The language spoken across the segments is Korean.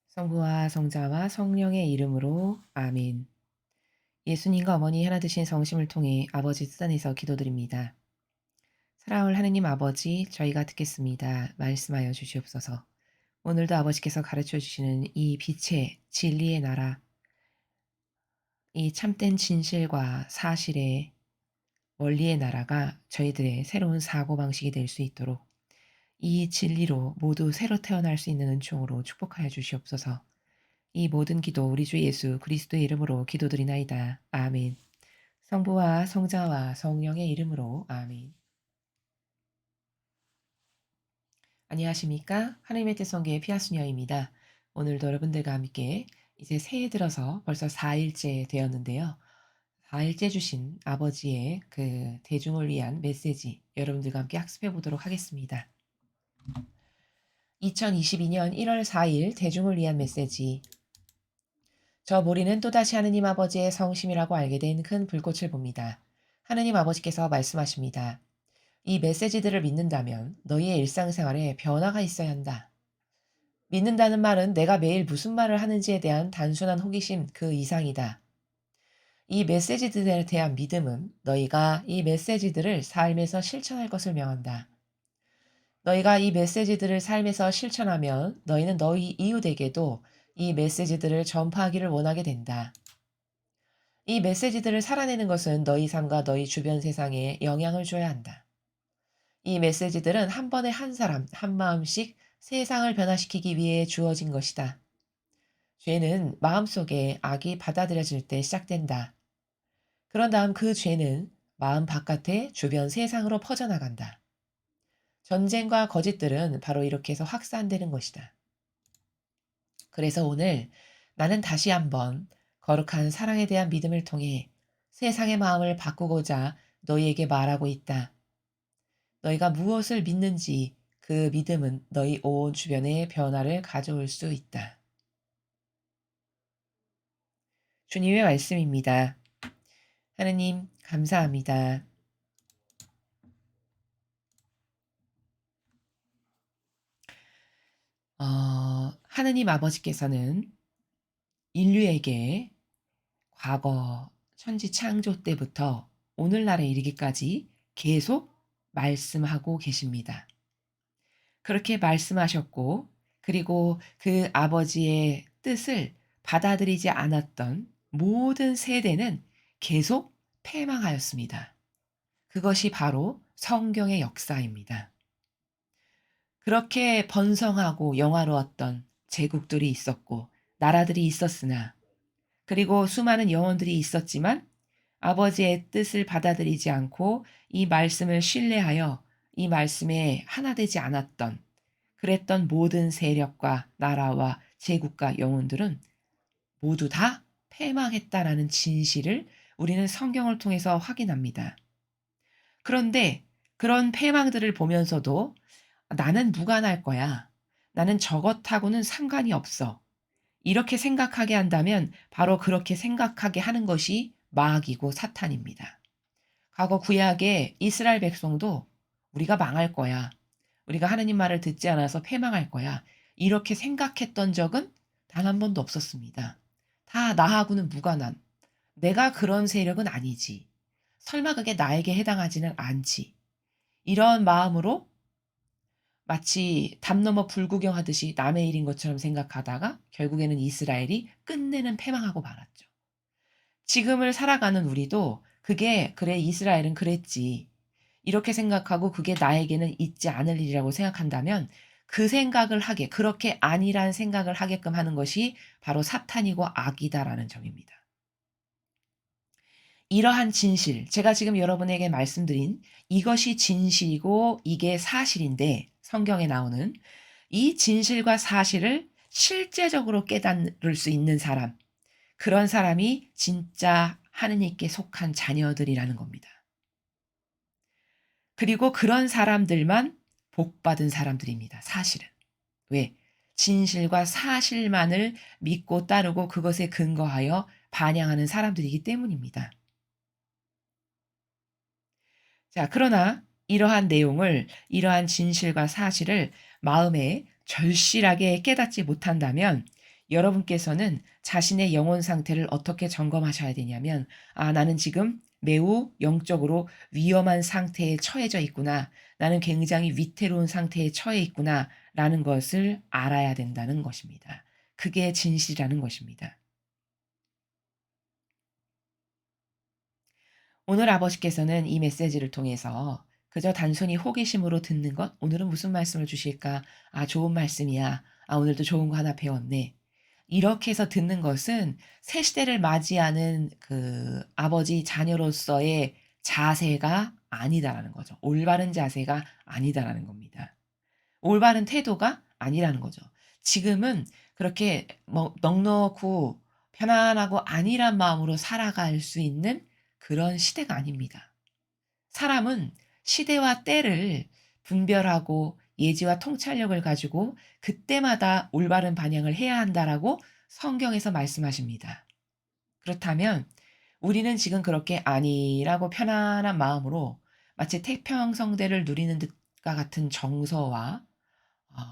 성부와 성자와 성령의 이름으로 아멘. 예수님과 어머니 하나 되신 성심을 통해 아버지 뜻 안에서 기도드립니다. 사랑을 하느님 아버지, 저희가 듣겠습니다. 말씀하여 주시옵소서. 오늘도 아버지께서 가르쳐 주시는 이 빛의 진리의 나라, 이 참된 진실과 사실의 원리의 나라가 저희들의 새로운 사고방식이 될 수 있도록 이 진리로 모두 새로 태어날 수 있는 은총으로 축복하여 주시옵소서. 이 모든 기도 우리 주 예수 그리스도의 이름으로 기도드리나이다. 아멘. 성부와 성자와 성령의 이름으로 아멘. 안녕하십니까? 하나님의 뜻성계의 피아수녀입니다. 오늘도 여러분들과 함께 이제 새해 들어서 벌써 4일째 되었는데요. 4일째 주신 아버지의 그 대중을 위한 메시지 여러분들과 함께 학습해 보도록 하겠습니다. 2022년 1월 4일 대중을 위한 메시지. 저 모리는 또다시 하느님 아버지의 성심이라고 알게 된 큰 불꽃을 봅니다. 하느님 아버지께서 말씀하십니다. 이 메시지들을 믿는다면 너희의 일상생활에 변화가 있어야 한다. 믿는다는 말은 내가 매일 무슨 말을 하는지에 대한 단순한 호기심 그 이상이다. 이 메시지들에 대한 믿음은 너희가 이 메시지들을 삶에서 실천할 것을 명한다. 너희가 이 메시지들을 삶에서 실천하면 너희는 너희 이웃에게도 이 메시지들을 전파하기를 원하게 된다. 이 메시지들을 살아내는 것은 너희 삶과 너희 주변 세상에 영향을 줘야 한다. 이 메시지들은 한 번에 한 사람, 한 마음씩 세상을 변화시키기 위해 주어진 것이다. 죄는 마음속에 악이 받아들여질 때 시작된다. 그런 다음 그 죄는 마음 바깥에 주변 세상으로 퍼져나간다. 전쟁과 거짓들은 바로 이렇게 해서 확산되는 것이다. 그래서 오늘 나는 다시 한번 거룩한 사랑에 대한 믿음을 통해 세상의 마음을 바꾸고자 너희에게 말하고 있다. 너희가 무엇을 믿는지 그 믿음은 너희 온 주변에 변화를 가져올 수 있다. 주님의 말씀입니다. 하느님, 감사합니다. 하느님 아버지께서는 인류에게 과거 천지 창조 때부터 오늘날에 이르기까지 계속 말씀하고 계십니다. 그렇게 말씀하셨고, 그리고 그 아버지의 뜻을 받아들이지 않았던 모든 세대는 계속 패망하였습니다. 그것이 바로 성경의 역사입니다. 그렇게 번성하고 영화로웠던 제국들이 있었고, 나라들이 있었으나, 그리고 수많은 영혼들이 있었지만, 아버지의 뜻을 받아들이지 않고 이 말씀을 신뢰하여 이 말씀에 하나 되지 않았던 그랬던 모든 세력과 나라와 제국과 영혼들은 모두 다 패망했다라는 진실을 우리는 성경을 통해서 확인합니다. 그런데 그런 패망들을 보면서도 나는 무관할 거야. 나는 저것하고는 상관이 없어. 이렇게 생각하게 한다면 바로 그렇게 생각하게 하는 것이 마귀고 사탄입니다. 과거 구약의 이스라엘 백성도 우리가 망할 거야. 우리가 하느님 말을 듣지 않아서 패망할 거야. 이렇게 생각했던 적은 단 한 번도 없었습니다. 다 나하고는 무관한, 내가 그런 세력은 아니지. 설마 그게 나에게 해당하지는 않지. 이런 마음으로 마치 담 넘어 불구경하듯이 남의 일인 것처럼 생각하다가 결국에는 이스라엘이 끝내는 패망하고 말았죠. 지금을 살아가는 우리도 그게 그래 이스라엘은 그랬지. 이렇게 생각하고 그게 나에게는 있지 않을 일이라고 생각한다면 그 생각을 하게 그렇게 아니란 생각을 하게끔 하는 것이 바로 사탄이고 악이다라는 점입니다. 이러한 진실, 제가 지금 여러분에게 말씀드린 이것이 진실이고 이게 사실인데 성경에 나오는 이 진실과 사실을 실제적으로 깨달을 수 있는 사람, 그런 사람이 진짜 하느님께 속한 자녀들이라는 겁니다. 그리고 그런 사람들만 복받은 사람들입니다. 사실은. 왜? 진실과 사실만을 믿고 따르고 그것에 근거하여 반영하는 사람들이기 때문입니다. 자, 그러나 이러한 내용을, 이러한 진실과 사실을 마음에 절실하게 깨닫지 못한다면 여러분께서는 자신의 영혼 상태를 어떻게 점검하셔야 되냐면, 아, 나는 지금 매우 영적으로 위험한 상태에 처해져 있구나. 나는 굉장히 위태로운 상태에 처해 있구나. 라는 것을 알아야 된다는 것입니다. 그게 진실이라는 것입니다. 오늘 아버지께서는 이 메시지를 통해서 그저 단순히 호기심으로 듣는 것, 오늘은 무슨 말씀을 주실까? 아, 좋은 말씀이야. 아, 오늘도 좋은 거 하나 배웠네. 이렇게 해서 듣는 것은 새 시대를 맞이하는 그 아버지 자녀로서의 자세가 아니다라는 거죠. 올바른 자세가 아니다라는 겁니다. 올바른 태도가 아니라는 거죠. 지금은 그렇게 뭐 넉넉고 편안하고 안일한 마음으로 살아갈 수 있는 그런 시대가 아닙니다. 사람은 시대와 때를 분별하고 예지와 통찰력을 가지고 그때마다 올바른 반영을 해야 한다라고 성경에서 말씀하십니다. 그렇다면 우리는 지금 그렇게 안일하고 편안한 마음으로 마치 태평성대를 누리는 듯과 같은 정서와 어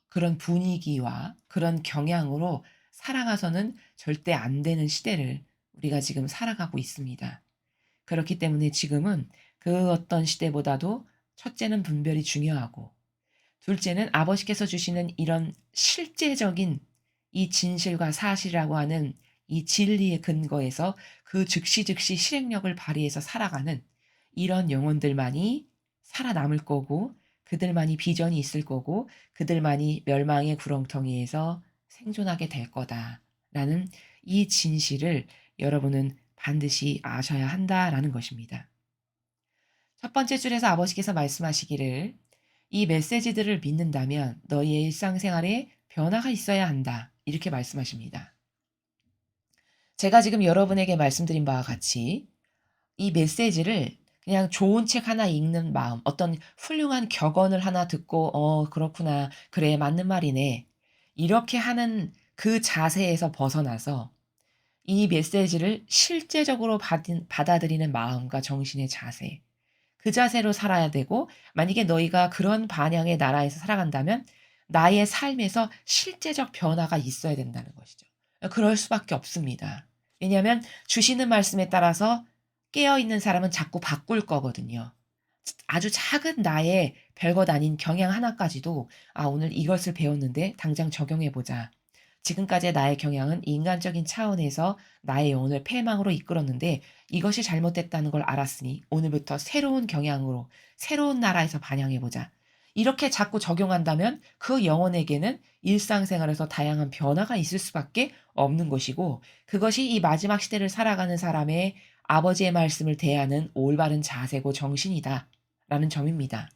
그런 분위기와 그런 경향으로 살아가서는 절대 안 되는 시대를 우리가 지금 살아가고 있습니다. 그렇기 때문에 지금은 그 어떤 시대보다도 첫째는 분별이 중요하고, 둘째는 아버지께서 주시는 이런 실제적인 이 진실과 사실이라고 하는 이 진리의 근거에서 그 즉시 즉시 실행력을 발휘해서 살아가는 이런 영혼들만이 살아남을 거고, 그들만이 비전이 있을 거고, 그들만이 멸망의 구렁텅이에서 생존하게 될 거다라는 이 진실을 여러분은 반드시 아셔야 한다라는 것입니다. 첫 번째 줄에서 아버지께서 말씀하시기를, 이 메시지들을 믿는다면 너희의 일상생활에 변화가 있어야 한다. 이렇게 말씀하십니다. 제가 지금 여러분에게 말씀드린 바와 같이 이 메시지를 그냥 좋은 책 하나 읽는 마음, 어떤 훌륭한 격언을 하나 듣고, 그렇구나. 그래, 맞는 말이네. 이렇게 하는 그 자세에서 벗어나서 이 메시지를 실제적으로 받아들이는 마음과 정신의 자세, 그 자세로 살아야 되고, 만약에 너희가 그런 반향의 나라에서 살아간다면 나의 삶에서 실제적 변화가 있어야 된다는 것이죠. 그럴 수밖에 없습니다. 왜냐하면 주시는 말씀에 따라서 깨어 있는 사람은 자꾸 바꿀 거거든요. 아주 작은 나의 별것 아닌 경향 하나까지도, 아, 오늘 이것을 배웠는데 당장 적용해 보자. 지금까지의 나의 경향은 인간적인 차원에서 나의 영혼을 패망으로 이끌었는데 이것이 잘못됐다는 걸 알았으니 오늘부터 새로운 경향으로 새로운 나라에서 반영해 보자. 이렇게 자꾸 적용한다면 그 영혼에게는 일상생활에서 다양한 변화가 있을 수밖에 없는 것이고, 그것이 이 마지막 시대를 살아가는 사람의 아버지의 말씀을 대하는 올바른 자세고 정신이다 라는 점입니다.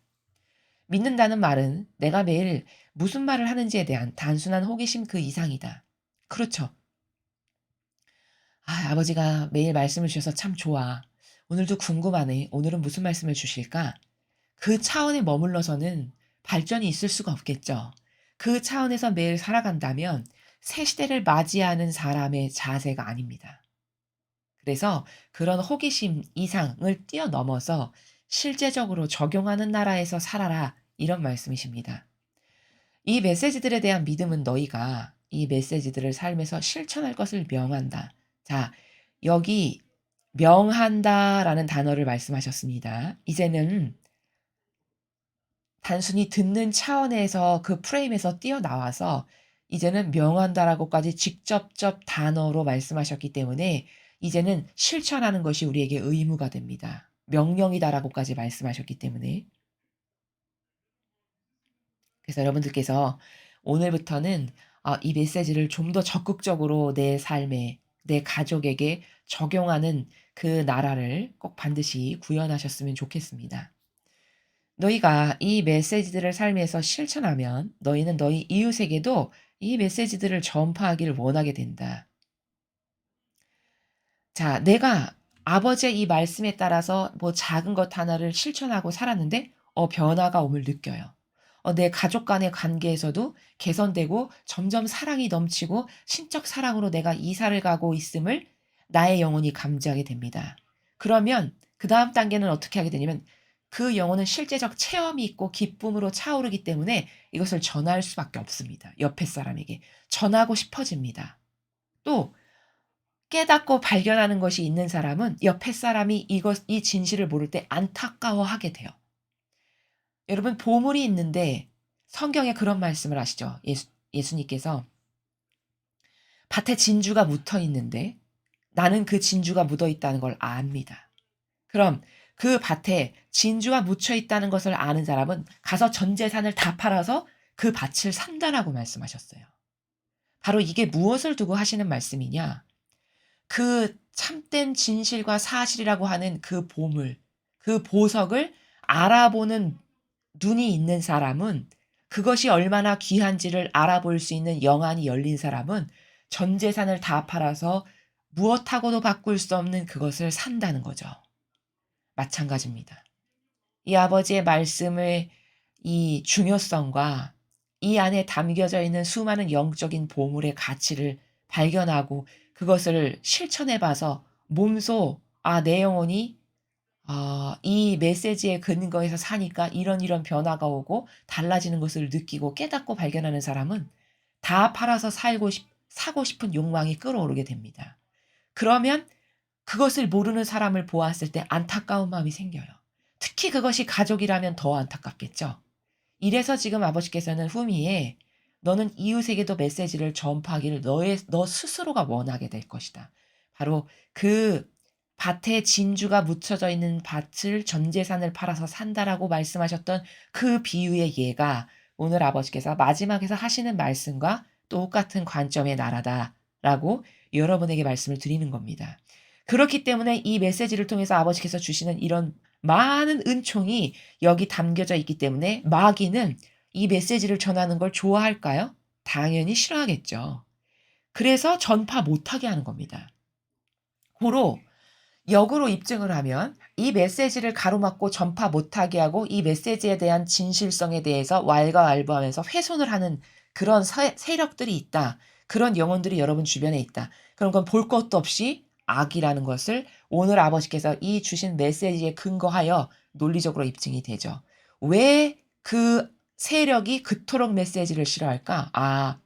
믿는다는 말은 내가 매일 무슨 말을 하는지에 대한 단순한 호기심 그 이상이다. 그렇죠. 아, 아버지가 매일 말씀을 주셔서 참 좋아. 오늘도 궁금하네. 오늘은 무슨 말씀을 주실까? 그 차원에 머물러서는 발전이 있을 수가 없겠죠. 그 차원에서 매일 살아간다면 새 시대를 맞이하는 사람의 자세가 아닙니다. 그래서 그런 호기심 이상을 뛰어넘어서 실제적으로 적용하는 나라에서 살아라. 이런 말씀이십니다. 이 메시지들에 대한 믿음은 너희가 이 메시지들을 삶에서 실천할 것을 명한다. 자, 여기 명한다라는 단어를 말씀하셨습니다. 이제는 단순히 듣는 차원에서 그 프레임에서 뛰어나와서 이제는 명한다라고까지 직접적 단어로 말씀하셨기 때문에 이제는 실천하는 것이 우리에게 의무가 됩니다. 명령이다라고까지 말씀하셨기 때문에. 그래서 여러분들께서 오늘부터는 이 메시지를 좀 더 적극적으로 내 삶에, 내 가족에게 적용하는 그 나라를 꼭 반드시 구현하셨으면 좋겠습니다. 너희가 이 메시지들을 삶에서 실천하면 너희는 너희 이웃에게도 이 메시지들을 전파하기를 원하게 된다. 자, 내가 아버지의 이 말씀에 따라서 뭐 작은 것 하나를 실천하고 살았는데 변화가 옴을 느껴요. 내 가족 간의 관계에서도 개선되고 점점 사랑이 넘치고 신적 사랑으로 내가 이사를 가고 있음을 나의 영혼이 감지하게 됩니다. 그러면 그다음 단계는 어떻게 하게 되냐면 그 영혼은 실제적 체험이 있고 기쁨으로 차오르기 때문에 이것을 전할 수밖에 없습니다. 옆에 사람에게 전하고 싶어집니다. 또 깨닫고 발견하는 것이 있는 사람은 옆에 사람이 이 진실을 모를 때 안타까워하게 돼요. 여러분, 보물이 있는데 성경에 그런 말씀을 하시죠. 예수님께서 밭에 진주가 묻어 있는데 나는 그 진주가 묻어 있다는 걸 압니다. 그럼 그 밭에 진주가 묻혀 있다는 것을 아는 사람은 가서 전 재산을 다 팔아서 그 밭을 산다라고 말씀하셨어요. 바로 이게 무엇을 두고 하시는 말씀이냐? 그 참된 진실과 사실이라고 하는 그 보물, 그 보석을 알아보는 눈이 있는 사람은, 그것이 얼마나 귀한지를 알아볼 수 있는 영안이 열린 사람은 전 재산을 다 팔아서 무엇하고도 바꿀 수 없는 그것을 산다는 거죠. 마찬가지입니다. 이 아버지의 말씀의 이 중요성과 이 안에 담겨져 있는 수많은 영적인 보물의 가치를 발견하고 그것을 실천해 봐서 몸소 내 영혼이 이 메시지의 근거에서 사니까 이런 변화가 오고 달라지는 것을 느끼고 깨닫고 발견하는 사람은 다 팔아서 사고 싶은 욕망이 끌어오르게 됩니다. 그러면 그것을 모르는 사람을 보았을 때 안타까운 마음이 생겨요. 특히 그것이 가족이라면 더 안타깝겠죠. 이래서 지금 아버지께서는 후미에 너는 이웃에게도 메시지를 전파하기를 너 스스로가 원하게 될 것이다. 바로 그 밭에 진주가 묻혀져 있는 밭을 전 재산을 팔아서 산다라고 말씀하셨던 그 비유의 예가 오늘 아버지께서 마지막에서 하시는 말씀과 똑같은 관점의 나라다라고 여러분에게 말씀을 드리는 겁니다. 그렇기 때문에 이 메시지를 통해서 아버지께서 주시는 이런 많은 은총이 여기 담겨져 있기 때문에 마귀는 이 메시지를 전하는 걸 좋아할까요? 당연히 싫어하겠죠. 그래서 전파 못하게 하는 겁니다. 고로 역으로 입증을 하면 이 메시지를 가로막고 전파 못하게 하고 이 메시지에 대한 진실성에 대해서 왈가왈부하면서 훼손을 하는 그런 세력들이 있다. 그런 영혼들이 여러분 주변에 있다. 그런 건 볼 것도 없이 악이라는 것을 오늘 아버지께서 이 주신 메시지에 근거하여 논리적으로 입증이 되죠. 왜 그 세력이 그토록 메시지를 싫어할까?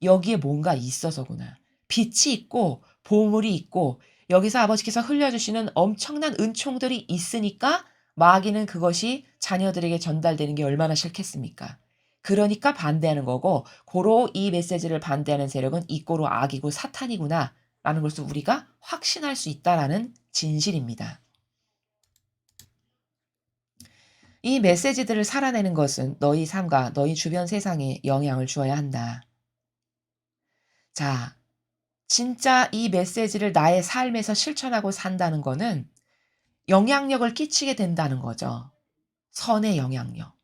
여기에 뭔가 있어서구나. 빛이 있고 보물이 있고 여기서 아버지께서 흘려주시는 엄청난 은총들이 있으니까 마귀는 그것이 자녀들에게 전달되는 게 얼마나 싫겠습니까? 그러니까 반대하는 거고, 고로 이 메시지를 반대하는 세력은 이꼬로 악이고 사탄이구나 라는 것을 우리가 확신할 수 있다라는 진실입니다. 이 메시지들을 살아내는 것은 너희 삶과 너희 주변 세상에 영향을 주어야 한다. 자, 진짜 이 메시지를 나의 삶에서 실천하고 산다는 거는 영향력을 끼치게 된다는 거죠. 선의 영향력.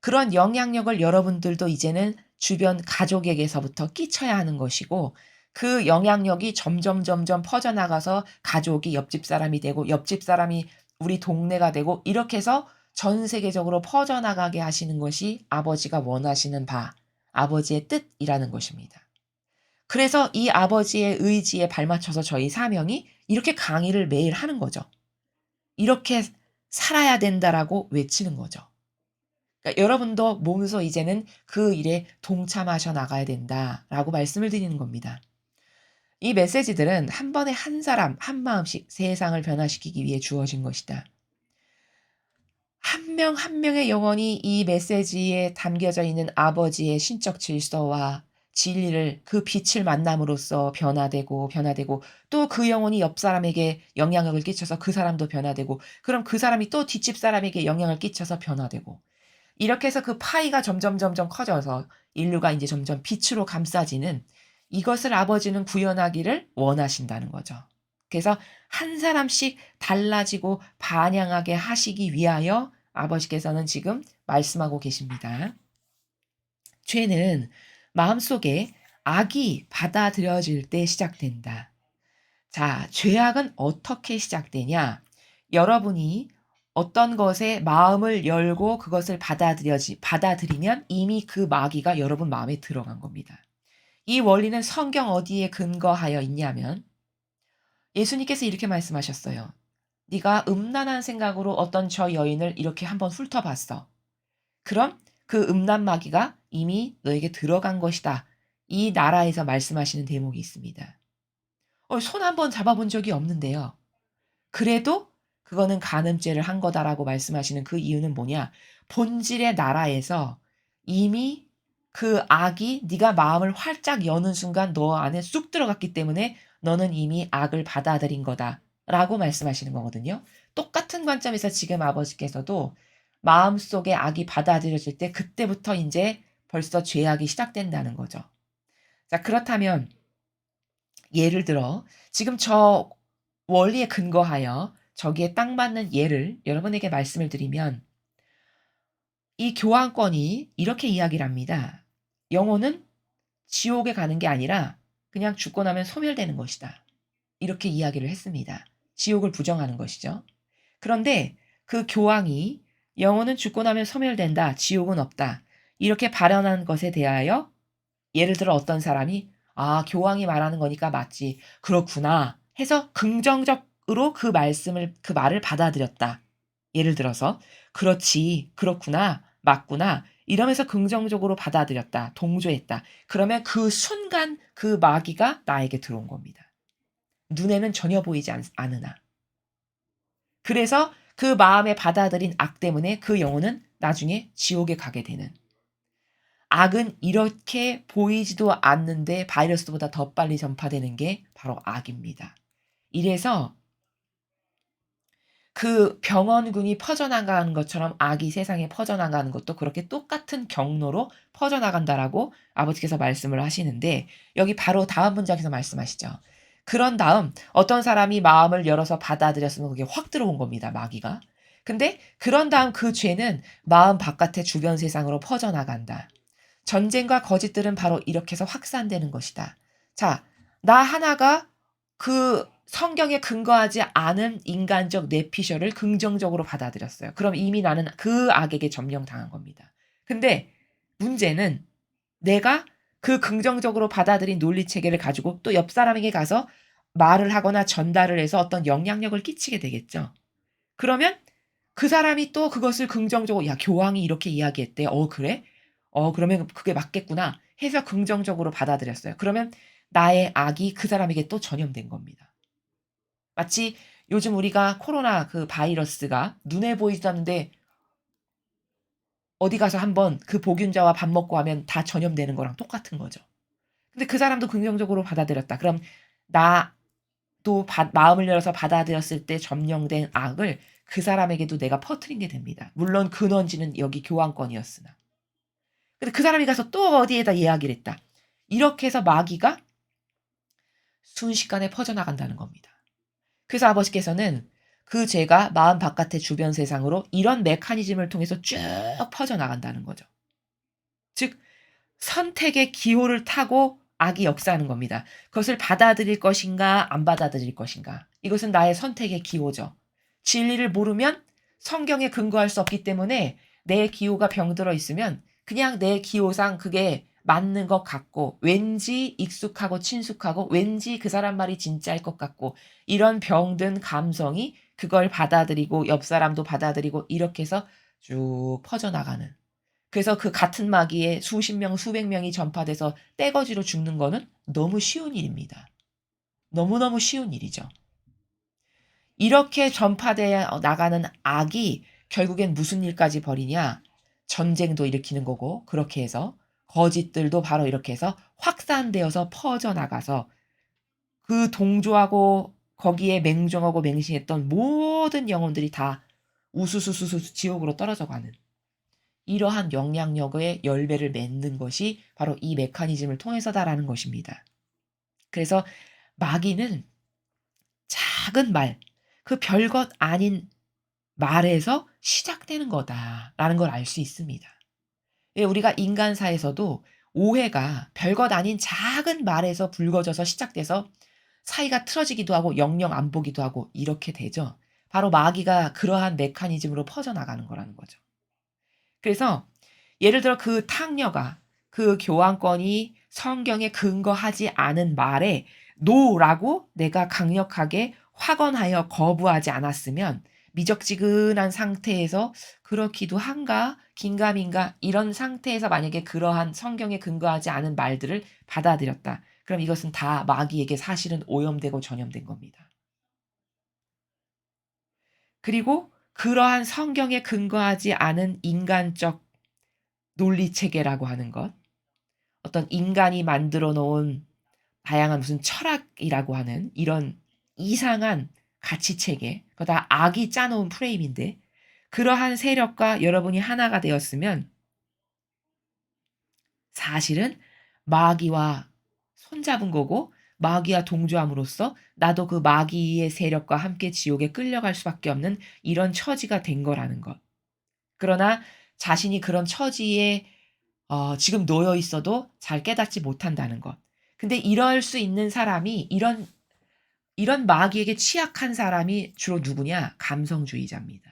그런 영향력을 여러분들도 이제는 주변 가족에게서부터 끼쳐야 하는 것이고, 그 영향력이 점점 퍼져나가서 가족이 옆집 사람이 되고 옆집 사람이 우리 동네가 되고 이렇게 해서 전 세계적으로 퍼져나가게 하시는 것이 아버지가 원하시는 바, 아버지의 뜻이라는 것입니다. 그래서 이 아버지의 의지에 발맞춰서 저희 사명이 이렇게 강의를 매일 하는 거죠. 이렇게 살아야 된다라고 외치는 거죠. 그러니까 여러분도 몸소 이제는 그 일에 동참하셔 나가야 된다라고 말씀을 드리는 겁니다. 이 메시지들은 한 번에 한 사람 한 마음씩 세상을 변화시키기 위해 주어진 것이다. 한 명 한 명의 영혼이 이 메시지에 담겨져 있는 아버지의 신적 질서와 진리를 그 빛을 만남으로써 변화되고 또 그 영혼이 옆 사람에게 영향력을 끼쳐서 그 사람도 변화되고 그럼 그 사람이 또 뒷집 사람에게 영향을 끼쳐서 변화되고 이렇게 해서 그 파이가 점점 커져서 인류가 이제 점점 빛으로 감싸지는 이것을 아버지는 구현하기를 원하신다는 거죠. 그래서 한 사람씩 달라지고 반향하게 하시기 위하여 아버지께서는 지금 말씀하고 계십니다. 죄는 마음속에 악이 받아들여질 때 시작된다. 자, 죄악은 어떻게 시작되냐? 여러분이 어떤 것에 마음을 열고 그것을 받아들이면 이미 그 마귀가 여러분 마음에 들어간 겁니다. 이 원리는 성경 어디에 근거하여 있냐면 예수님께서 이렇게 말씀하셨어요. 네가 음란한 생각으로 어떤 저 여인을 이렇게 한번 훑어봤어. 그럼 그 음란 마귀가 이미 너에게 들어간 것이다. 이 나라에서 말씀하시는 대목이 있습니다. 손 한번 잡아본 적이 없는데요. 그래도 그거는 간음죄를 한 거다라고 말씀하시는 그 이유는 뭐냐? 본질의 나라에서 이미 그 악이 네가 마음을 활짝 여는 순간 너 안에 쑥 들어갔기 때문에 너는 이미 악을 받아들인 거다라고 말씀하시는 거거든요. 똑같은 관점에서 지금 아버지께서도 마음속에 악이 받아들여질 때 그때부터 인제 벌써 죄악이 시작된다는 거죠. 자, 그렇다면 예를 들어 지금 저 원리에 근거하여 저기에 딱 맞는 예를 여러분에게 말씀을 드리면 이 교환권이 이렇게 이야기를 합니다. 영혼은 지옥에 가는 게 아니라 그냥 죽고 나면 소멸되는 것이다. 이렇게 이야기를 했습니다. 지옥을 부정하는 것이죠. 그런데 그 교황이 영혼은 죽고 나면 소멸된다. 지옥은 없다. 이렇게 발언한 것에 대하여 예를 들어 어떤 사람이 아, 교황이 말하는 거니까 맞지. 그렇구나. 해서 긍정적으로 그 말을 받아들였다. 예를 들어서 그렇지. 그렇구나. 맞구나. 이러면서 긍정적으로 받아들였다. 동조했다. 그러면 그 순간 그 마귀가 나에게 들어온 겁니다. 눈에는 전혀 보이지 않으나. 그래서 그 마음에 받아들인 악 때문에 그 영혼은 나중에 지옥에 가게 되는. 악은 이렇게 보이지도 않는데 바이러스보다 더 빨리 전파되는 게 바로 악입니다. 이래서 그 병원군이 퍼져나가는 것처럼 악이 세상에 퍼져나가는 것도 그렇게 똑같은 경로로 퍼져나간다라고 아버지께서 말씀을 하시는데 여기 바로 다음 문장에서 말씀하시죠. 그런 다음 어떤 사람이 마음을 열어서 받아들였으면 그게 확 들어온 겁니다. 마귀가. 근데 그런 다음 그 죄는 마음 바깥의 주변 세상으로 퍼져나간다. 전쟁과 거짓들은 바로 이렇게 해서 확산되는 것이다. 자, 나 하나가 그 성경에 근거하지 않은 인간적 뇌피셜을 긍정적으로 받아들였어요. 그럼 이미 나는 그 악에게 점령당한 겁니다. 근데 문제는 내가 그 긍정적으로 받아들인 논리 체계를 가지고 또 옆 사람에게 가서 말을 하거나 전달을 해서 어떤 영향력을 끼치게 되겠죠. 그러면 그 사람이 또 그것을 긍정적으로 '야 교황이 이렇게 이야기했대. 그래? 그러면 그게 맞겠구나.' 해서 긍정적으로 받아들였어요. 그러면 나의 악이 그 사람에게 또 전염된 겁니다. 마치 요즘 우리가 코로나 그 바이러스가 눈에 보이지도 않는데 어디 가서 한번 그 복균자와 밥 먹고 하면 다 전염되는 거랑 똑같은 거죠. 근데 그 사람도 긍정적으로 받아들였다. 그럼 나도 마음을 열어서 받아들였을 때 점령된 악을 그 사람에게도 내가 퍼뜨린 게 됩니다. 물론 근원지는 여기 교환권이었으나. 근데 그 사람이 가서 또 어디에다 이야기를 했다. 이렇게 해서 마귀가 순식간에 퍼져나간다는 겁니다. 그래서 아버지께서는 그 죄가 마음 바깥의 주변 세상으로 이런 메커니즘을 통해서 쭉 퍼져나간다는 거죠. 즉 선택의 기호를 타고 악이 역사하는 겁니다. 그것을 받아들일 것인가 안 받아들일 것인가. 이것은 나의 선택의 기호죠. 진리를 모르면 성경에 근거할 수 없기 때문에 내 기호가 병들어 있으면 그냥 내 기호상 그게 맞는 것 같고 왠지 익숙하고 친숙하고 왠지 그 사람 말이 진짜일 것 같고 이런 병든 감성이 그걸 받아들이고 옆 사람도 받아들이고 이렇게 해서 쭉 퍼져나가는. 그래서 그 같은 마귀에 수십 명, 수백 명이 전파돼서 떼거지로 죽는 거는 너무 쉬운 일입니다. 너무너무 쉬운 일이죠. 이렇게 전파되어 나가는 악이 결국엔 무슨 일까지 벌이냐? 전쟁도 일으키는 거고 그렇게 해서 거짓들도 바로 이렇게 해서 확산되어서 퍼져나가서 그 동조하고 거기에 맹종하고 맹신했던 모든 영혼들이 다 우수수수수 지옥으로 떨어져 가는 이러한 영향력의 열매를 맺는 것이 바로 이 메커니즘을 통해서다라는 것입니다. 그래서 마귀는 작은 말, 그 별것 아닌 말에서 시작되는 거다라는 걸 알 수 있습니다. 예, 우리가 인간사에서도 오해가 별것 아닌 작은 말에서 불거져서 시작돼서 사이가 틀어지기도 하고 영영 안 보기도 하고 이렇게 되죠. 바로 마귀가 그러한 메커니즘으로 퍼져나가는 거라는 거죠. 그래서 예를 들어 그 탕녀가 그 교환권이 성경에 근거하지 않은 말에 "노라고 내가 강력하게 확언하여 거부하지 않았으면 미적지근한 상태에서 그렇기도 한가 긴가민가 이런 상태에서 만약에 그러한 성경에 근거하지 않은 말들을 받아들였다. 그럼 이것은 다 마귀에게 사실은 오염되고 전염된 겁니다. 그리고 그러한 성경에 근거하지 않은 인간적 논리체계라고 하는 것, 어떤 인간이 만들어 놓은 다양한 무슨 철학이라고 하는 이런 이상한 가치체계, 그거 다 악이 짜 놓은 프레임인데 그러한 세력과 여러분이 하나가 되었으면 사실은 마귀와 손잡은 거고 마귀와 동조함으로써 나도 그 마귀의 세력과 함께 지옥에 끌려갈 수밖에 없는 이런 처지가 된 거라는 것. 그러나 자신이 그런 처지에 지금 놓여 있어도 잘 깨닫지 못한다는 것. 근데 이럴 수 있는 사람이 이런 마귀에게 취약한 사람이 주로 누구냐? 감성주의자입니다.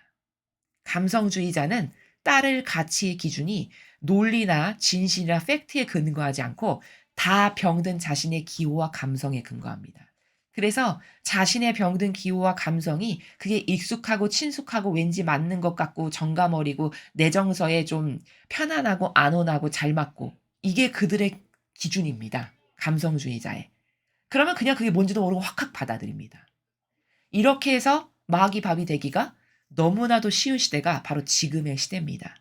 감성주의자는 따를 가치의 기준이 논리나 진실이나 팩트에 근거하지 않고 다 병든 자신의 기호와 감성에 근거합니다. 그래서 자신의 병든 기호와 감성이 그게 익숙하고 친숙하고 왠지 맞는 것 같고 정감어리고 내 정서에 좀 편안하고 안온하고 잘 맞고 이게 그들의 기준입니다. 감성주의자의. 그러면 그냥 그게 뭔지도 모르고 확확 받아들입니다. 이렇게 해서 마귀 밥이 되기가 너무나도 쉬운 시대가 바로 지금의 시대입니다.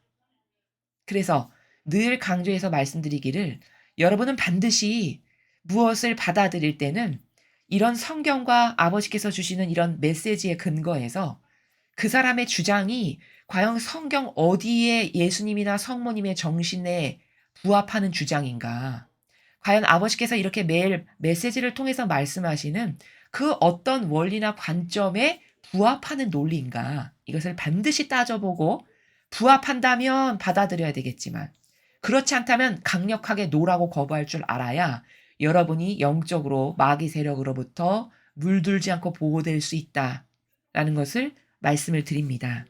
그래서 늘 강조해서 말씀드리기를 여러분은 반드시 무엇을 받아들일 때는 이런 성경과 아버지께서 주시는 이런 메시지에 근거해서 그 사람의 주장이 과연 성경 어디에 예수님이나 성모님의 정신에 부합하는 주장인가? 과연 아버지께서 이렇게 매일 메시지를 통해서 말씀하시는 그 어떤 원리나 관점에 부합하는 논리인가? 이것을 반드시 따져보고 부합한다면 받아들여야 되겠지만 그렇지 않다면 강력하게 노라고 거부할 줄 알아야 여러분이 영적으로 마귀 세력으로부터 물들지 않고 보호될 수 있다라는 것을 말씀을 드립니다.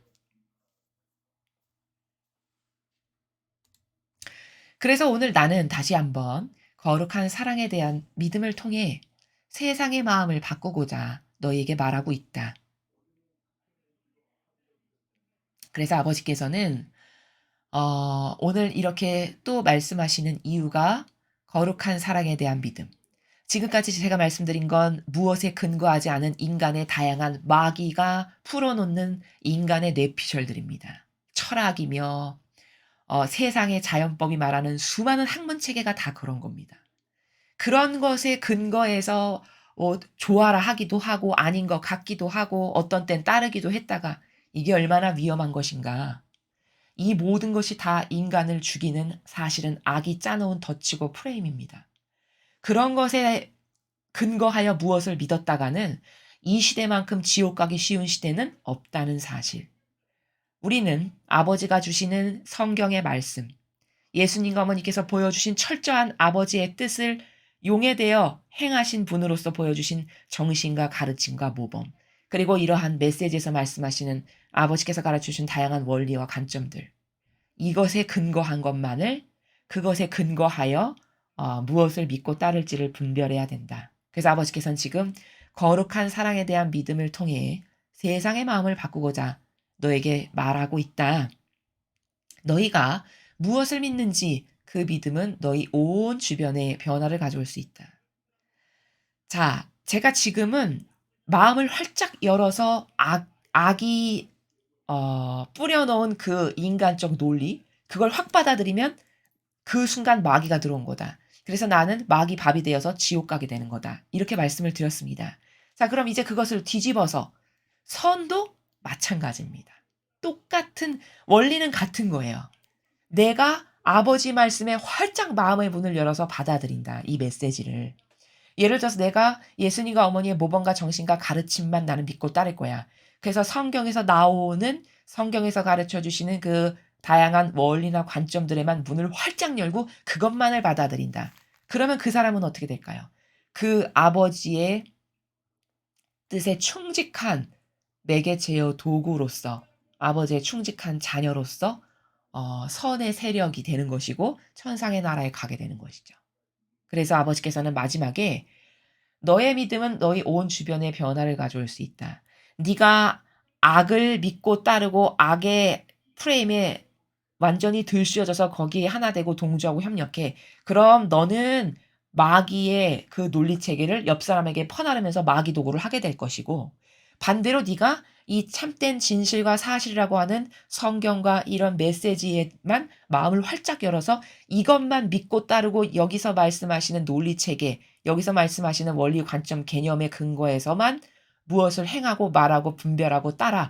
그래서 오늘 나는 다시 한번 거룩한 사랑에 대한 믿음을 통해 세상의 마음을 바꾸고자 너희에게 말하고 있다. 그래서 아버지께서는 오늘 이렇게 또 말씀하시는 이유가 거룩한 사랑에 대한 믿음. 지금까지 제가 말씀드린 건 무엇에 근거하지 않은 인간의 다양한 마귀가 풀어놓는 인간의 뇌피셜들입니다. 철학이며 세상의 자연법이 말하는 수많은 학문 체계가 다 그런 겁니다. 그런 것에 근거해서 좋아라 하기도 하고 아닌 것 같기도 하고 어떤 땐 따르기도 했다가 이게 얼마나 위험한 것인가. 이 모든 것이 다 인간을 죽이는 사실은 악이 짜놓은 덫이고 프레임입니다. 그런 것에 근거하여 무엇을 믿었다가는 이 시대만큼 지옥 가기 쉬운 시대는 없다는 사실. 우리는 아버지가 주시는 성경의 말씀, 예수님과 어머니께서 보여주신 철저한 아버지의 뜻을 용해되어 행하신 분으로서 보여주신 정신과 가르침과 모범, 그리고 이러한 메시지에서 말씀하시는 아버지께서 가르쳐주신 다양한 원리와 관점들, 이것에 근거한 것만을 그것에 근거하여 무엇을 믿고 따를지를 분별해야 된다. 그래서 아버지께서는 지금 거룩한 사랑에 대한 믿음을 통해 세상의 마음을 바꾸고자 너에게 말하고 있다. 너희가 무엇을 믿는지 그 믿음은 너희 온 주변에 변화를 가져올 수 있다. 자, 제가 지금은 마음을 활짝 열어서 악이 뿌려놓은 그 인간적 논리, 그걸 확 받아들이면 그 순간 마귀가 들어온 거다. 그래서 나는 마귀 밥이 되어서 지옥 가게 되는 거다. 이렇게 말씀을 드렸습니다. 자, 그럼 이제 그것을 뒤집어서 선도 마찬가지입니다. 똑같은 원리는 같은 거예요. 내가 아버지 말씀에 활짝 마음의 문을 열어서 받아들인다. 이 메시지를. 예를 들어서 내가 예수님과 어머니의 모범과 정신과 가르침만 나는 믿고 따를 거야. 그래서 성경에서 나오는 성경에서 가르쳐 주시는 그 다양한 원리나 관점들에만 문을 활짝 열고 그것만을 받아들인다. 그러면 그 사람은 어떻게 될까요? 그 아버지의 뜻에 충직한 매개체여 도구로서 아버지의 충직한 자녀로서 선의 세력이 되는 것이고 천상의 나라에 가게 되는 것이죠. 그래서 아버지께서는 마지막에 너의 믿음은 너희 온 주변에 변화를 가져올 수 있다. 네가 악을 믿고 따르고 악의 프레임에 완전히 들씌워져서 거기에 하나 되고 동조하고 협력해. 그럼 너는 마귀의 그 논리 체계를 옆 사람에게 퍼나르면서 마귀 도구를 하게 될 것이고, 반대로 네가 이 참된 진실과 사실이라고 하는 성경과 이런 메시지에만 마음을 활짝 열어서 이것만 믿고 따르고 여기서 말씀하시는 논리 체계, 여기서 말씀하시는 원리 관점 개념의 근거에서만 무엇을 행하고 말하고 분별하고 따라.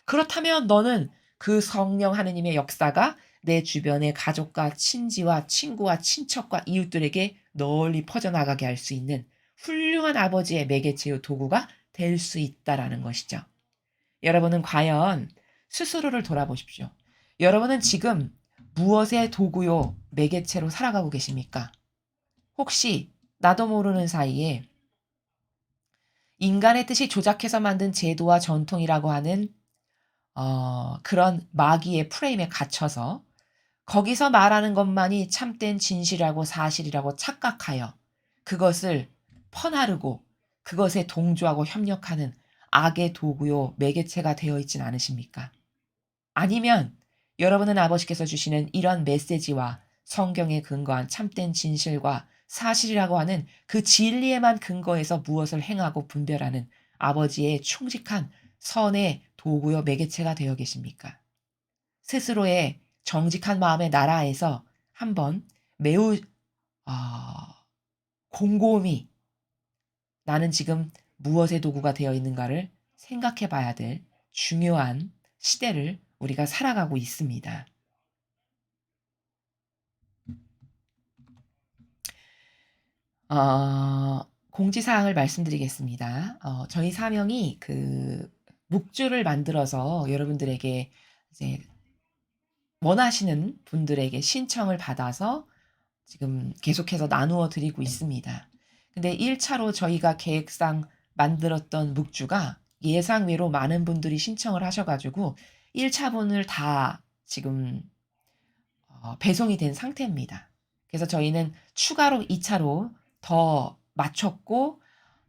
그렇다면 너는 그 성령 하느님의 역사가 내 주변의 가족과 친지와 친구와 친척과 이웃들에게 널리 퍼져나가게 할 수 있는 훌륭한 아버지의 매개체요 도구가 될 수 있다라는 것이죠. 여러분은 과연 스스로를 돌아보십시오. 여러분은 지금 무엇의 도구요 매개체로 살아가고 계십니까? 혹시 나도 모르는 사이에 인간의 뜻이 조작해서 만든 제도와 전통이라고 하는 그런 마귀의 프레임에 갇혀서 거기서 말하는 것만이 참된 진실이라고 사실이라고 착각하여 그것을 퍼나르고 그것에 동조하고 협력하는 악의 도구요 매개체가 되어 있진 않으십니까? 아니면 여러분은 아버지께서 주시는 이런 메시지와 성경에 근거한 참된 진실과 사실이라고 하는 그 진리에만 근거해서 무엇을 행하고 분별하는 아버지의 충직한 선의 도구요 매개체가 되어 계십니까? 스스로의 정직한 마음의 나라에서 한번 매우 어, 곰곰이 나는 지금 무엇의 도구가 되어 있는가를 생각해 봐야 될 중요한 시대를 우리가 살아가고 있습니다. 공지사항을 말씀드리겠습니다. 저희 사명이 그 묵주를 만들어서 여러분들에게 이제 원하시는 분들에게 신청을 받아서 지금 계속해서 나누어 드리고 있습니다. 근데 1 차로 저희가 계획상 만들었던 묵주가 예상외로 많은 분들이 신청을 하셔 가지고 1 차분을 다 지금 배송이 된 상태입니다. 그래서 저희는 추가로 2 차로 더 맞췄고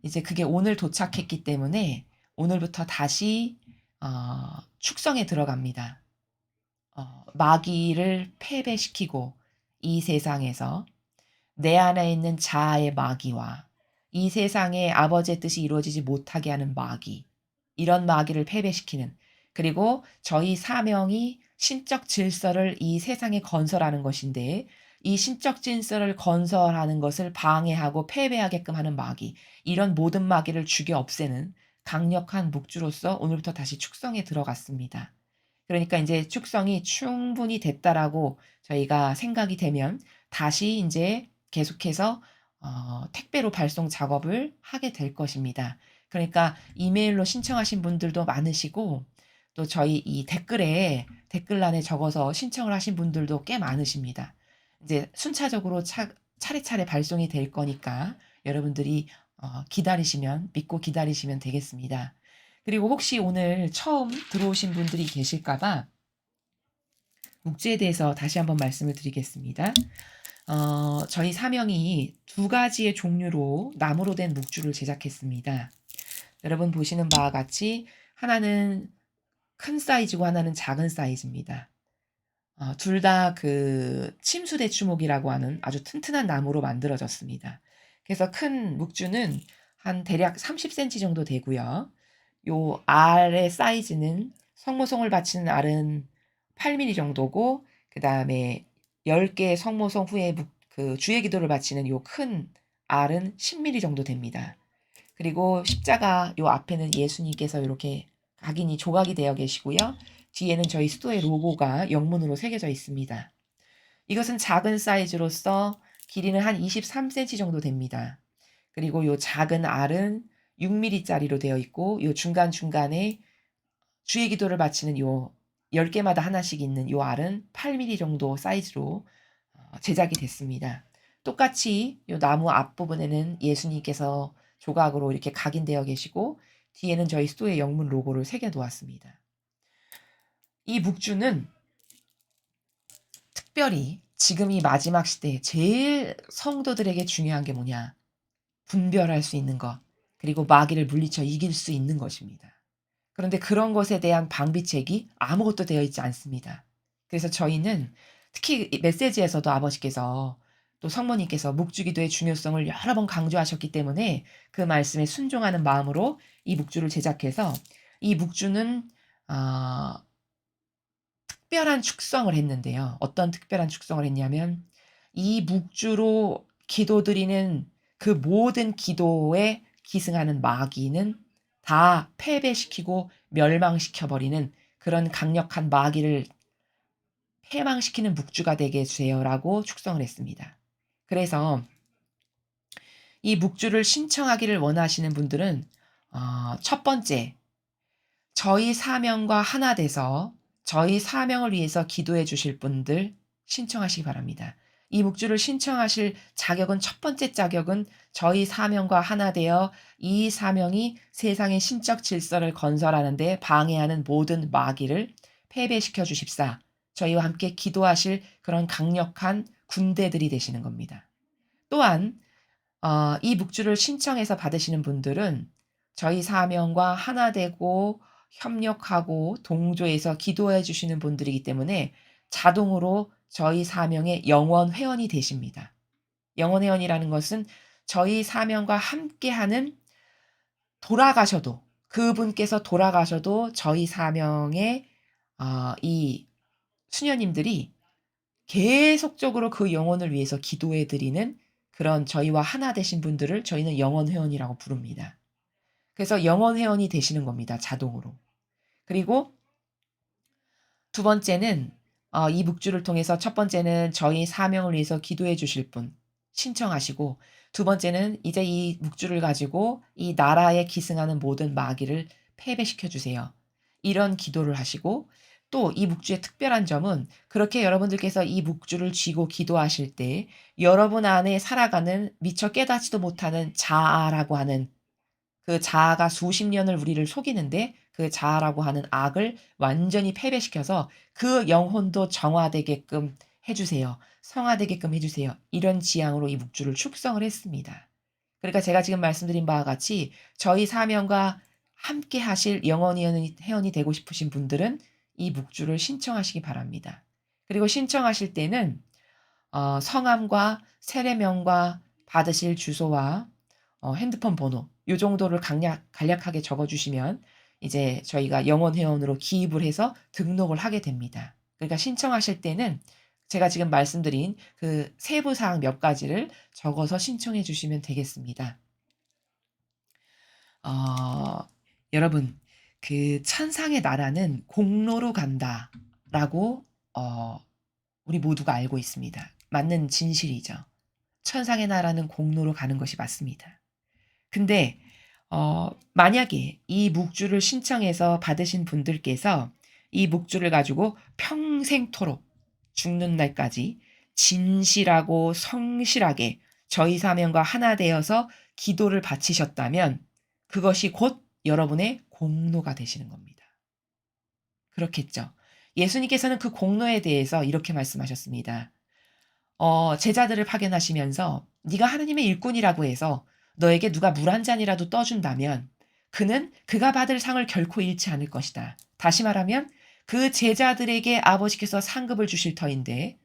이제 그게 오늘 도착했기 때문에 오늘부터 다시 축성에 들어갑니다. 마귀를 패배시키고 이 세상에서 내 안에 있는 자아의 마귀와 이 세상에 아버지의 뜻이 이루어지지 못하게 하는 마귀, 이런 마귀를 패배시키는, 그리고 저희 사명이 신적 질서를 이 세상에 건설하는 것인데 이 신적 질서를 건설하는 것을 방해하고 패배하게끔 하는 마귀, 이런 모든 마귀를 죽여 없애는 강력한 묵주로서 오늘부터 다시 축성에 들어갔습니다. 그러니까 인제 축성이 충분히 됐다라고 저희가 생각이 되면 다시 인제 계속해서 택배로 발송 작업을 하게 될 것입니다. 그러니까 이메일로 신청하신 분들도 많으시고 또 저희 이 댓글란에 적어서 신청을 하신 분들도 꽤 많으십니다. 인제 순차적으로 차례차례 발송이 될 거니까 여러분들이 기다리시면 믿고 기다리시면 되겠습니다. 그리고 혹시 오늘 처음 들어오신 분들이 계실까 봐 묵주에 대해서 다시 한번 말씀을 드리겠습니다. 저희 사명이 2 가지의 종류로 나무로 된 묵주를 제작했습니다. 여러분 보시는 바와 같이 하나는 큰 사이즈고 하나는 작은 사이즈입니다. 둘 다 그 침수대추목이라고 하는 아주 튼튼한 나무로 만들어졌습니다. 그래서 큰 묵주는 한 대략 30cm 정도 되고요. 요 알의 사이즈는 성모송을 바치는 알은 8mm 정도고 그다음에 10개의 성모송 후에 그 주의 기도를 바치는 요 큰 알은 10mm 정도 됩니다. 그리고 십자가 요 앞에는 예수님께서 요렇게 각인이 조각이 되어 계시고요. 뒤에는 저희 수도의 로고가 영문으로 새겨져 있습니다. 이것은 작은 사이즈로서 길이는 한 23cm 정도 됩니다. 그리고 요 작은 알은 6mm 짜리로 되어 있고 요 중간중간에 주의 기도를 바치는 요 10개마다 하나씩 있는 요 알은 8mm 정도 사이즈로 제작이 됐습니다. 똑같이 요 나무 앞부분에는 예수님께서 조각으로 이렇게 각인되어 계시고 뒤에는 저희 수도의 영문 로고를 새겨 놓았습니다. 이 묵주는 특별히 지금 이 마지막 시대에 제일 성도들에게 중요한 게 뭐냐? 분별할 수 있는 것, 그리고 마귀를 물리쳐 이길 수 있는 것입니다. 그런데 그런 것에 대한 방비책이 아무것도 되어 있지 않습니다. 그래서 저희는 특히 이 메시지에서도 아버지께서 또 성모님께서 묵주기도의 중요성을 여러 번 강조하셨기 때문에 그 말씀에 순종하는 마음으로 이 묵주를 제작해서 이 묵주는 아 특별한 축성을 했는데요. 어떤 특별한 축성을 했냐면 이 묵주로 기도드리는 그 모든 기도에 기승하는 마귀는 다 패배시키고 멸망시켜 버리는 그런 강력한 마귀를 패망시키는 묵주가 되게 해 주세요라고 축성을 했습니다. 그래서 이 묵주를 신청하기를 원하시는 분들은 첫 번째, 저희 사명과 하나 돼서 저희 사명을 위해서 기도해 주실 분들 신청하시기 바랍니다. 이 묵주를 신청하실 자격은 첫 번째 자격은 저희 사명과 하나 되어 이 사명이 세상의 신적 질서를 건설하는 데 방해하는 모든 마귀를 패배시켜 주십사. 저희와 함께 기도하실 그런 강력한 군대들이 되시는 겁니다. 또한 이 묵주를 신청해서 받으시는 분들은 저희 사명과 하나 되고 협력하고 동조해서 기도해 주시는 분들이기 때문에 자동으로 저희 사명의 영원 회원이 되십니다. 영원 회원이라는 것은 저희 사명과 함께하는 돌아가셔도 그분께서 돌아가셔도 저희 사명의 이 수녀님들이 계속적으로 그 영혼을 위해서 기도해 드리는 그런 저희와 하나 되신 분들을 저희는 영원 회원이라고 부릅니다. 그래서 영원 회원이 되시는 겁니다, 자동으로. 그리고 두 번째는 이 묵주를 통해서 첫 번째는 저희 사명을 위해서 기도해 주실 분 신청하시고, 두 번째는 이제 이 묵주를 가지고 이 나라에 기승하는 모든 마귀를 패배시켜 주세요. 이런 기도를 하시고, 또 이 묵주의 특별한 점은 그렇게 여러분들께서 이 묵주를 쥐고 기도하실 때 여러분 안에 살아가는 미처 깨닫지도 못하는 자아라고 하는 그 자아가 수십 년을 우리를 속이는데 그 자아라고 하는 악을 완전히 패배시켜서 그 영혼도 정화되게끔 해 주세요. 성화되게끔 해 주세요. 이런 지향으로 이 묵주를 축성을 했습니다. 그러니까 제가 지금 말씀드린 바와 같이 저희 사명과 함께 하실 영원 회원이 되고 싶으신 분들은 이 묵주를 신청하시기 바랍니다. 그리고 신청하실 때는 성함과 세례명과 받으실 주소와 핸드폰 번호 요 정도를 간략하게 적어 주시면 이제 저희가 영원 회원으로 기입을 해서 등록을 하게 됩니다. 그러니까 신청하실 때는 제가 지금 말씀드린 그 세부 사항 몇 가지를 적어서 신청해 주시면 되겠습니다. 어 여러분, 그 "천상의 나라는 공로로 간다."라고 우리 모두가 알고 있습니다. 맞는 진실이죠. 천상의 나라는 공로로 가는 것이 맞습니다. 근데 만약에 이 묵주를 신청해서 받으신 분들께서 이 묵주를 가지고 평생토록 죽는 날까지 진실하고 성실하게 저희 사명과 하나 되어서 기도를 바치셨다면 그것이 곧 여러분의 공로가 되시는 겁니다. 그렇겠죠. 예수님께서는 그 공로에 대해서 이렇게 말씀하셨습니다. 제자들을 파견하시면서 네가 하느님의 일꾼이라고 해서 너에게 누가 물 한 잔이라도 떠준다면 그는 그가 받을 상을 결코 잃지 않을 것이다. 다시 말하면 그 제자들에게 아버지께서 상급을 주실 터인데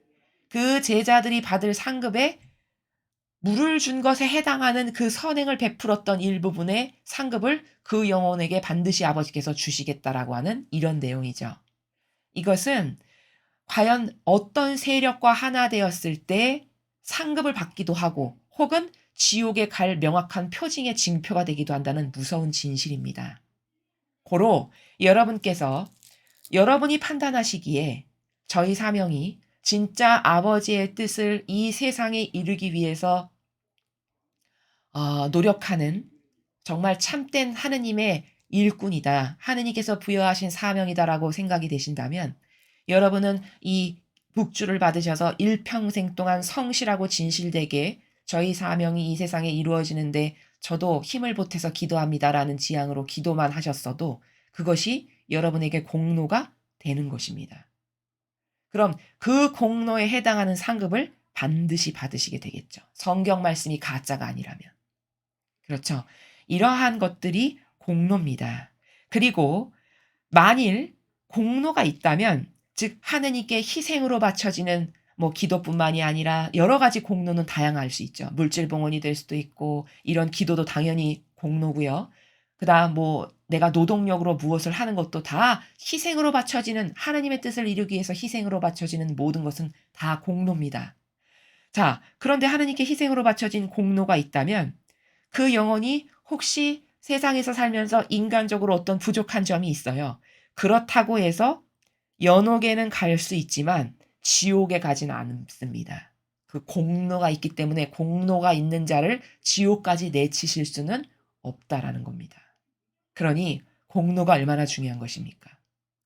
그 제자들이 받을 상급에 물을 준 것에 해당하는 그 선행을 베풀었던 일부분의 상급을 그 영혼에게 반드시 아버지께서 주시겠다라고 하는 이런 내용이죠. 이것은 과연 어떤 세력과 하나 되었을 때 상급을 받기도 하고 혹은 지옥에 갈 명확한 표징의 징표가 되기도 한다는 무서운 진실입니다. 고로 여러분께서 여러분이 판단하시기에 저희 사명이 진짜 아버지의 뜻을 이 세상에 이루기 위해서 노력하는 정말 참된 하느님의 일꾼이다. 하느님께서 부여하신 사명이다라고 생각이 되신다면 여러분은 이 묵주를 받으셔서 일평생 동안 성실하고 진실되게 저희 사명이 이 세상에 이루어지는데 저도 힘을 보태서 기도합니다라는 지향으로 기도만 하셨어도 그것이 여러분에게 공로가 되는 것입니다. 그럼 그 공로에 해당하는 상급을 반드시 받으시게 되겠죠. 성경 말씀이 가짜가 아니라면. 그렇죠. 이러한 것들이 공로입니다. 그리고 만일 공로가 있다면 즉 하느님께 희생으로 바쳐지는 뭐 기도뿐만이 아니라 여러 가지 공로는 다양할 수 있죠. 물질 봉헌이 될 수도 있고 이런 기도도 당연히 공로고요. 그다음 뭐 내가 노동력으로 무엇을 하는 것도 다 희생으로 바쳐지는 하나님의 뜻을 이루기 위해서 희생으로 바쳐지는 모든 것은 다 공로입니다. 자, 그런데 하느님께 희생으로 바쳐진 공로가 있다면 그 영혼이 혹시 세상에서 살면서 인간적으로 어떤 부족한 점이 있어요. 그렇다고 해서 연옥에는 갈 수 있지만 지옥에 가지는 않습니다. 그 공로가 있기 때문에 공로가 있는 자를 지옥까지 내치실 수는 없다라는 겁니다. 그러니 공로가 얼마나 중요한 것입니까?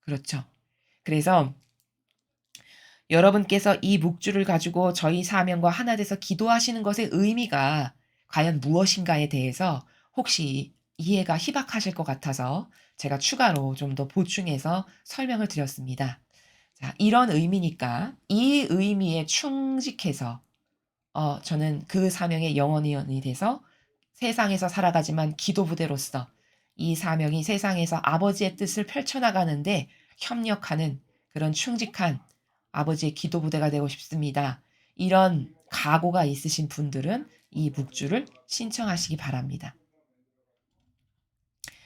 그렇죠. 그래서 여러분께서 이 묵주를 가지고 저희 사명과 하나 돼서 기도하시는 것의 의미가 과연 무엇인가에 대해서 혹시 이해가 희박하실 것 같아서 제가 추가로 좀 더 보충해서 설명을 드렸습니다. 자, 이런 의미니까 이 의미에 충직해서 저는 그 사명의 영원히 돼서 세상에서 살아가지만 기도 부대로서 이 사명이 세상에서 아버지의 뜻을 펼쳐나가는데 협력하는 그런 충직한 아버지의 기도 부대가 되고 싶습니다. 이런 각오가 있으신 분들은 이 묵주를 신청하시기 바랍니다.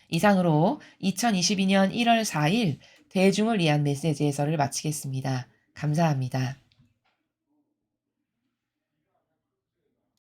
이상으로 2022년 1월 4일 대중을 위한 메시지 해설을 마치겠습니다. 감사합니다.